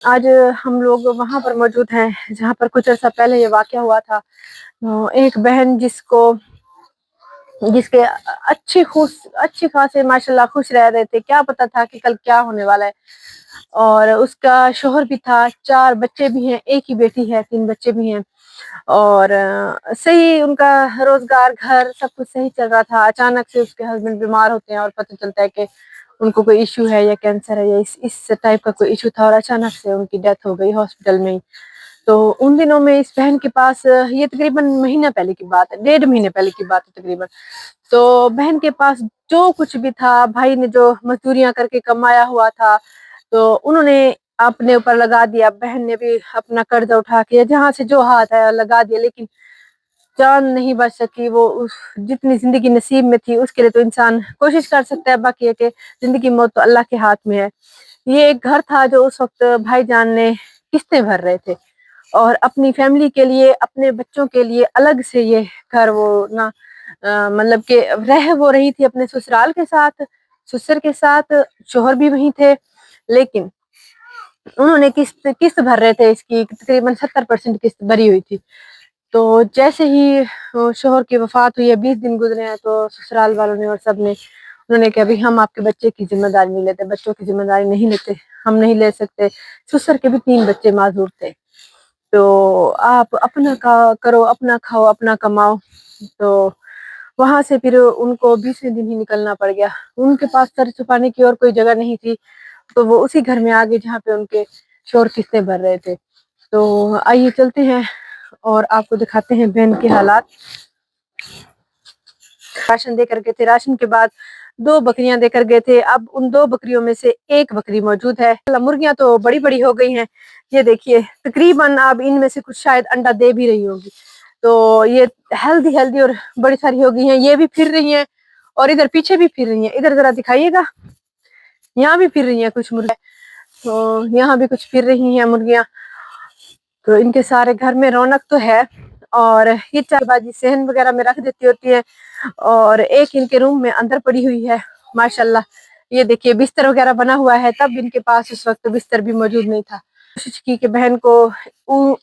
आज हम लोग वहाँ पर मौजूद हैं जहाँ पर कुछ अर्सा पहले ये वाक़या हुआ था। एक बहन जिसके अच्छी खासे माशाल्लाह खुश रह रहे थे, क्या पता था कि कल क्या होने वाला है। और उसका शौहर भी था, 4 बच्चे भी हैं, 1 ही बेटी है, 3 बच्चे भी हैं। और सही उनका रोज़गार, घर सब कुछ सही चल रहा था। अचानक से उसके हस्बैंड बीमार होते हैं और पता चलता है कि उनको कोई इश्यू है या कैंसर है या इस टाइप का कोई इश्यू था और अचानक से उनकी डेथ हो गई हॉस्पिटल में ही। तो उन दिनों में इस बहन के पास ये तकरीबन महीना पहले की बात है, 1.5 महीने पहले की बात है तकरीबन। तो बहन के पास जो कुछ भी था, भाई ने जो मज़दूरियाँ करके कमाया हुआ था, तो उन्होंने अपने ऊपर लगा दिया। बहन ने भी अपना कर्ज़ा उठा के जहाँ से जो हाथ आया लगा दिया, लेकिन जान नहीं बच सकी। वो उस जितनी ज़िंदगी नसीब में थी उसके लिए तो इंसान कोशिश कर सकता है, बाकी है कि ज़िंदगी मौत तो अल्लाह के हाथ में है। ये एक घर था जो उस वक़्त भाईजान ने किस्तें भर रहे थे और अपनी फैमिली के लिए, अपने बच्चों के लिए अलग से ये घर वो ना मतलब कि रह वो रही थी अपने ससुराल के साथ, ससुर के साथ, शौहर भी वहीं थे। लेकिन उन्होंने किस्त किस्त भर रहे थे, इसकी तकरीबन 70% किस्त भरी हुई थी। तो जैसे ही शौहर की वफ़ात हुई है, 20 दिन गुज़रे हैं, तो ससुराल वालों ने और सब ने उन्होंने कहा भई हम आपके बच्चे की ज़िम्मेदारी नहीं लेते, बच्चों की ज़िम्मेदारी नहीं लेते, हम नहीं ले सकते। ससुर के भी 3 बच्चे माज़ूर थे। तो आप अपना का करो, अपना खाओ, अपना कमाओ। तो वहाँ से फिर उनको 20वें दिन ही निकलना पड़ गया। उनके पास सर छुपाने की और कोई जगह नहीं थी, तो वो उसी घर में आ गए जहाँ पे उनके शौहर किस्तें भर रहे थे। तो आइए चलते हैं और आपको दिखाते हैं बहन के हालात। राशन देकर गए थे, राशन के बाद 2 बकरियां देकर गए थे। अब उन 2 बकरियों में से 1 बकरी मौजूद है। मुर्गियां तो बड़ी-बड़ी हो गई हैं। ये देखिए तकरीबन अब इनमें से कुछ शायद अंडा दे भी रही होंगी। तो ये हेल्दी और बड़ी सारी हो गई हैं। ये भी फिर रही हैं और इधर पीछे भी फिर रही हैं। इधर ज़रा दिखाइएगा, यहाँ भी फिर रही हैं कुछ मुर्गियाँ। तो यहाँ भी कुछ फिर रही हैं मुर्गियाँ। तो इनके सारे घर में रौनक तो है। और ये चारबाजी सहन वगैरह में रख देती होती है और एक इनके रूम में अंदर पड़ी हुई है माशाल्लाह। ये देखिए बिस्तर वगैरह बना हुआ है, तब इनके पास उस वक्त बिस्तर भी मौजूद नहीं था। कोशिश की कि बहन को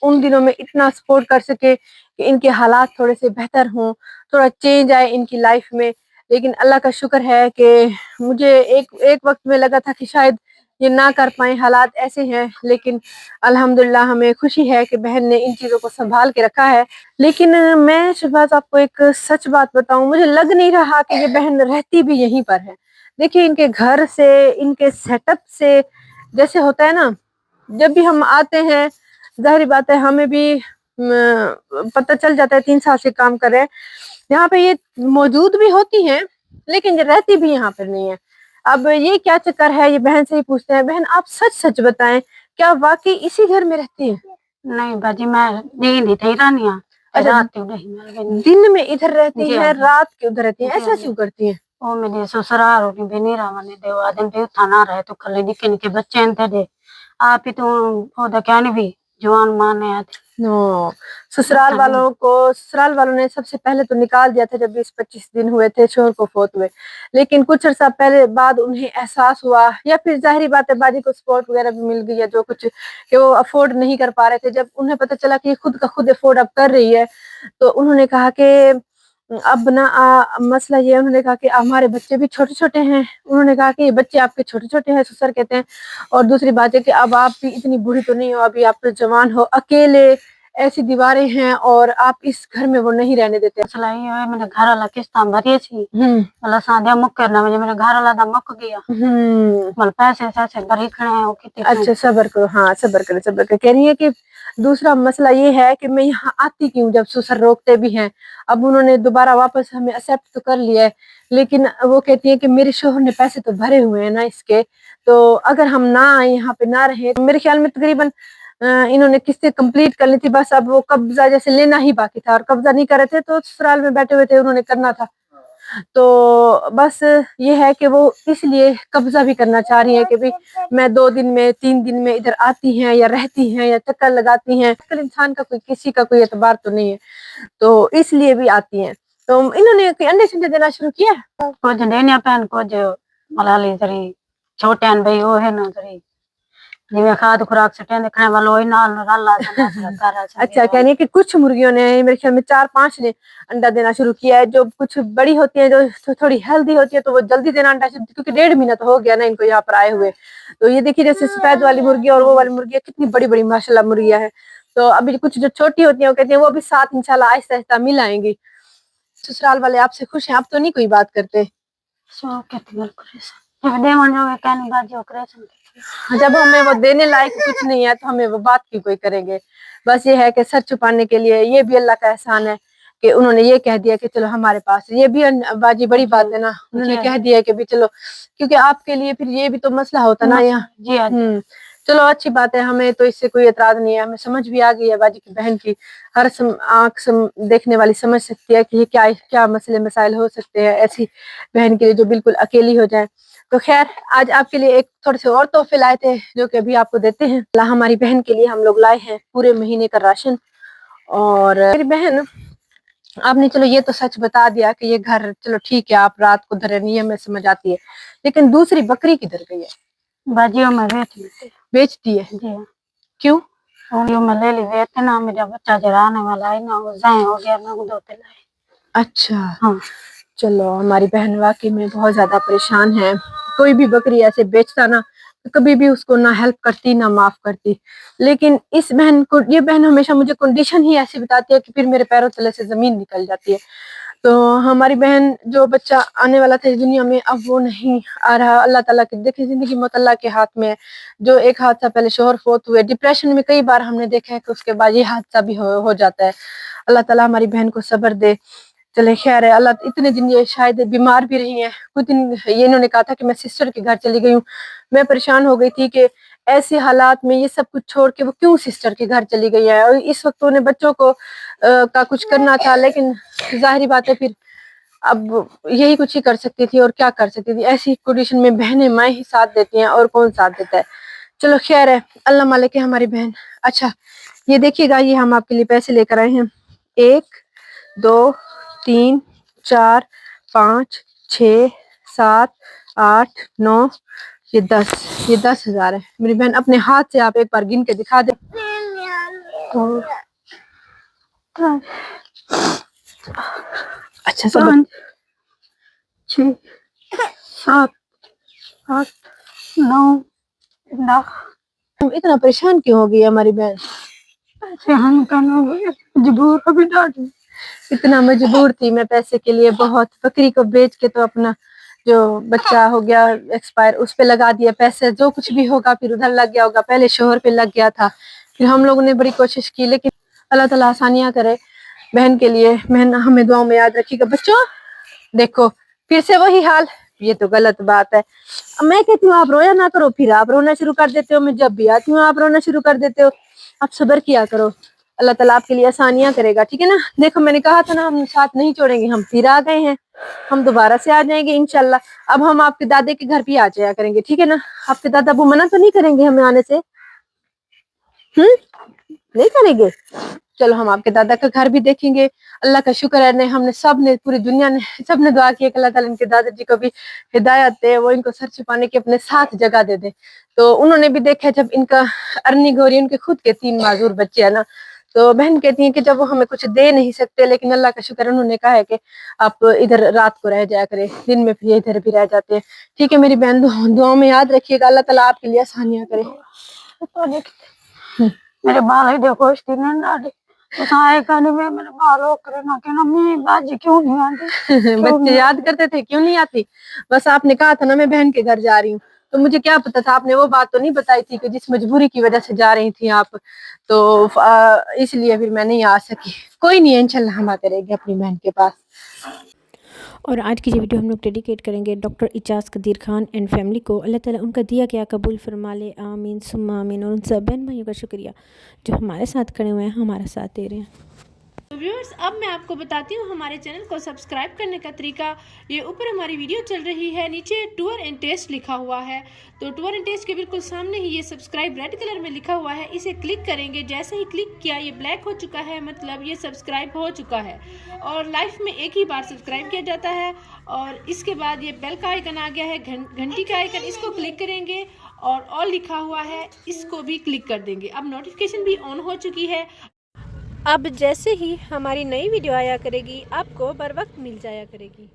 उन दिनों में इतना सपोर्ट कर सके कि इनके हालात थोड़े से बेहतर हों, थोड़ा चेंज आए इनकी लाइफ में। लेकिन अल्लाह का शुक्र है कि मुझे एक एक वक्त में लगा था कि शायद ये ना कर पाए, हालात ऐसे हैं। लेकिन अल्हम्दुलिल्लाह हमें खुशी है कि बहन ने इन चीज़ों को सँभाल के रखा है। लेकिन मैं शहबाज़ आपको एक सच बात बताऊँ, मुझे लग नहीं रहा कि ये बहन रहती भी यहीं पर है। देखिए इनके घर से, इनके सेटअप से जैसे होता है ना, जब भी हम आते हैं, ज़ाहिर-सी बात है हमें भी पता चल जाता है 3 साल से काम कर रहे हैं। यहाँ पे ये मौजूद भी होती हैं, लेकिन ये रहती भी यहाँ पर नहीं है। अब ये क्या चक्कर है, ये बहन से ही पूछते हैं। बहन आप सच-सच बताएँ, क्या वाक़ई इसी घर में रहती हैं? नहीं बाजी मैं नहीं थी रानिया अच्छा, रात को नहीं मिल गई दिन में इधर रहती जी हैं, हाँ रात के उधर रहती हैं, जी ऐसा हाँ क्यों करती हैं? ओ मेरे ससुराल होगी बेनी रावने दे आदन पे थाना रहे तो खले निके निके बच्चे थे दे आप ही तो ओदा कहने भी जवान माने आते नो, ससुराल वालों ने सबसे पहले तो निकाल दिया था जब 20-25 दिन हुए थे शौहर को फ़ौत हुए। लेकिन कुछ अर्सा पहले बाद उन्हें एहसास हुआ या फिर ज़ाहिर-सी बात है बाजी को सपोर्ट वगैरह भी मिल गई है जो कुछ कि वो अफ़ोर्ड नहीं कर पा रहे थे। जब उन्हें पता चला कि ये खुद का खुद अफ़ोर्ड अब कर रही है, तो उन्होंने कहा कि अब ना मसला ये है, उन्होंने कहा कि हमारे बच्चे भी छोटे-छोटे हैं। उन्होंने कहा कि ये बच्चे आपके छोटे-छोटे हैं, ससुर कहते हैं। और दूसरी बात है कि अब आप भी इतनी बूढ़ी तो नहीं हो, अभी आप तो जवान हो, अकेले ऐसी दीवारें हैं और आप इस घर में वो नहीं रहने देते। मसला ये है मेरे घर वाला किस्ता भरिए छी हुँ। मतलब साध्या मुक करना मुझे मेरे घर वाला दा मुक गया हुँ। मतलब पैसे सैसे भरी खड़े हैं वो कितने अच्छा सब्र करो, हाँ, सब्र करो, सब्र करो। कह रही है कि दूसरा मसला ये है कि मैं यहाँ आती क्यों जब ससुर रोकते भी हैं। अब उन्होंने दोबारा वापस हमें एक्सेप्ट तो कर लिया है, लेकिन वो कहती है कि मेरे शौहर ने पैसे तो भरे हुए हैं ना इसके, तो अगर हम ना आएँ यहाँ पे ना रहें, तो मेरे ख़्याल में तकरीबन इन्होंने किस्तें कंप्लीट कर ली थी, बस अब वो कब्ज़ा जैसे लेना ही बाकी था और कब्ज़ा नहीं कर रहे थे तो ससुराल में बैठे हुए थे, उन्होंने करना था। तो बस ये है कि वो इसलिए कब्ज़ा भी करना चाह रही हैं कि भई मैं 2 दिन में, 3 दिन में इधर आती हैं या रहती हैं या चक्कर लगाती हैं। आजकल इंसान का कोई किसी का कोई एतबार तो नहीं है, तो इसलिए भी आती हैं। तो इन्होंने कोई अंडे-शंडे देना शुरू किया है? कुछ देने पैन कुछ मलाली जरी छोटे भाई वो है ना जरी जिवें खाद खुराक सटे देखने वाला वही नाल रला कर अच्छा, कहनी है कि कुछ मुर्गियों ने मेरे ख्याल में 4-5 ने अंडा देना शुरू किया है, जो कुछ बड़ी होती है, जो थोड़ी हेल्दी होती है, तो वो जल्दी देना अंडा शुरू, क्योंकि 1.5 महीना तो हो गया ना इनको यहाँ पर आए हुए। तो ये देखिए जैसे सफेद वाली मुर्गी और वो वाली मुर्गी कितनी बड़ी बड़ी माशाल्लाह मुर्गियां है। तो अभी कुछ जो छोटी होती है वो कहती है वो भी साथ इंशाल्लाह आहिस्ता आहिस्ता मिल आएंगी। ससुराल वाले आपसे खुश हैं? आप तो नहीं कोई बात करते? सो कहती गल करे जब दे मन जो कहनी बात जो करे जब हमें वो देने लायक कुछ नहीं है तो हमें वो बात क्यों कोई करेंगे। बस ये है कि सर छुपाने के लिए, ये भी अल्लाह का एहसान है कि उन्होंने ये कह दिया कि चलो हमारे पास, ये भी बाजी बड़ी बात है ना, उन्होंने कह दिया कि भी चलो, क्योंकि आपके लिए फिर ये भी तो मसला होता ना यहाँ। जी चलो अच्छी बात है, हमें तो इससे कोई एतराज नहीं है, हमें समझ भी आ गई है बाजी की बहन की, हर आंख देखने वाली समझ सकती है कि ये क्या क्या मसले मसाइल हो सकते हैं ऐसी बहन के लिए जो बिल्कुल अकेली हो जाए। तो खैर आज आपके लिए एक थोड़े से और तोहफे लाए थे जो कि अभी आपको देते हैं। हमारी बहन के लिए हम लोग लाए हैं पूरे महीने का राशन। और मेरी बहन, आपने चलो ये तो सच बता दिया कि ये घर चलो ठीक है आप रात को धरे नहीं है, हमें समझ आती है, लेकिन दूसरी बकरी किधर गई है? बाजियों में बेच दी है? जी क्यों? होलियों में ले ली वेत ना, मेरा बच्चा जरा आने वाला है ना, वो जाए हो गया ना, दो पे लाए। अच्छा हाँ चलो, हमारी बहन वाकई में बहुत ज्यादा परेशान है। कोई भी बकरी ऐसे बेचता ना तो कभी भी उसको ना हेल्प करती ना माफ करती, लेकिन इस बहन को, ये बहन हमेशा मुझे कंडीशन ही ऐसी बताती है कि फिर मेरे पैरों तले से जमीन निकल जाती है। तो हमारी बहन, जो बच्चा आने वाला था इस दुनिया में अब वो नहीं आ रहा। अल्लाह ताला की देखिए, जिंदगी मौत अल्लाह के हाथ में है। जो एक हादसा पहले शोहर फोत हुए, डिप्रेशन में कई बार हमने देखा है कि उसके बाद ये हादसा भी हो जाता है। अल्लाह ताला हमारी बहन को सब्र दे। चले खैर है, अल्लाह इतने दिन ये शायद बीमार भी रही हैं। कुछ दिन ये इन्होंने कहा था कि मैं सिस्टर के घर चली गई हूँ। मैं परेशान हो गई थी कि ऐसे हालात में ये सब कुछ छोड़ के वो क्यों सिस्टर के घर चली गई है, और इस वक्त उन्हें बच्चों को का कुछ करना था, लेकिन जाहिर बात है फिर अब यही कुछ ही कर सकती थी और क्या कर सकती थी। ऐसी कंडीशन में बहनें माएँ ही साथ देती हैं और कौन साथ देता है। चलो खैर है, अल्लाह मालिक है हमारी बहन। अच्छा ये देखिएगा, ये हम आपके लिए पैसे लेकर आए हैं। 1 2 3 4 5 6 7 8 9 ये 10, ये 10,000 है। मेरी बहन अपने हाथ से आप एक बार गिन के दिखा दे। अच्छा सब 6 7 8 9 10। इतना परेशान क्यों हो गई हमारी बहन? ऐसे हम कहना मजबूर अभी डाली इतना मजबूर थी मैं पैसे के लिए बहुत। बकरी को बेच के तो अपना जो बच्चा हो गया एक्सपायर, उस पे लगा दिया पैसे, जो कुछ भी होगा फिर उधर लग गया होगा। पहले शोहर पे लग गया था, फिर हम लोगों ने बड़ी कोशिश की, लेकिन अल्लाह ताला आसानियां करे बहन के लिए। बहन हमें दुआओं में याद रखिएगा। बच्चों देखो फिर से वही हाल, ये तो गलत बात है। मैं कहती हूँ आप रोया ना करो, फिर आप रोना शुरू कर देते हो। मैं जब भी आती हूँ आप रोना शुरू कर देते हो। आप सब्र किया करो, अल्लाह ताला आपके लिए आसानियां करेगा, ठीक है ना। देखो मैंने कहा था ना हम साथ नहीं छोड़ेंगे, हम फिर आ गए हैं, हम दोबारा से आ जाएंगे इंशाल्लाह। अब हम आपके दादे के घर भी आ जाया करेंगे, ठीक है ना। आपके दादा वो मना तो नहीं करेंगे हमें आने से? नहीं करेंगे? चलो हम आपके दादा का घर भी देखेंगे। अल्लाह का शुक्र है, हमने सब ने, पूरी दुनिया ने सब ने दुआ की कि अल्लाह ताला इनके दादाजी को भी हिदायत दे, वो इनको सर छुपाने की अपने साथ जगह दे दे। तो उन्होंने भी देखा जब इनका अर्निंग हो रही है, उनके खुद के 3 माजूर बच्चे है ना, तो बहन कहती है कि जब वो हमें कुछ दे नहीं सकते, लेकिन अल्लाह का शुक्र उन्होंने कहा है कि आप इधर रात को रह जाया करे, दिन में फिर इधर भी रह जाते हैं। ठीक है मेरी बहन, दुआओं में याद रखिएगा, अल्लाह ताला आपके लिए आसानियां करे। मेरे बाल ही देखो इस दिन डाली उठाए कहने में मेरे बालों करे ना कि ना मैं बाजी क्यों नहीं आती बच्चे याद करते थे क्यों नहीं आती? बस आपने कहा था ना मैं बहन के घर जा रही हूँ, तो मुझे क्या पता था, आपने वो बात तो नहीं बताई थी कि जिस मजबूरी की वजह से जा रही थी आप, तो इसलिए फिर मैं नहीं आ सकी। कोई नहीं है, इंशाल्लाह हम आते रहेंगे अपनी बहन के पास। और आज की जो वीडियो हम लोग डेडिकेट करेंगे doctor Ejaz Qadeer Khan and family को। अल्लाह ताला उनका दिया क्या कबूल फरमा ले, आमीन सुम्मा आमीन। और उन सब बहन भाइयों का शुक्रिया जो हमारे साथ खड़े हुए हैं, हमारा साथ दे रहे हैं। तो व्यूअर्स अब मैं आपको बताती हूँ हमारे चैनल को सब्सक्राइब करने का तरीका। ये ऊपर हमारी वीडियो चल रही है, नीचे टूर एंड टेस्ट लिखा हुआ है, तो टूर एंड टेस्ट के बिल्कुल सामने ही ये सब्सक्राइब रेड कलर में लिखा हुआ है, इसे क्लिक करेंगे। जैसे ही क्लिक किया ये ब्लैक हो चुका है, मतलब ये सब्सक्राइब हो चुका है। और लाइफ में एक ही बार सब्सक्राइब किया जाता है। और इसके बाद ये बेल का आइकन आ गया है, घंटी का आइकन, इसको क्लिक करेंगे और ऑल लिखा हुआ है, इसको भी क्लिक कर देंगे। अब नोटिफिकेशन भी ऑन हो चुकी है। अब जैसे ही हमारी नई वीडियो आया करेगी आपको बर वक्त मिल जाया करेगी।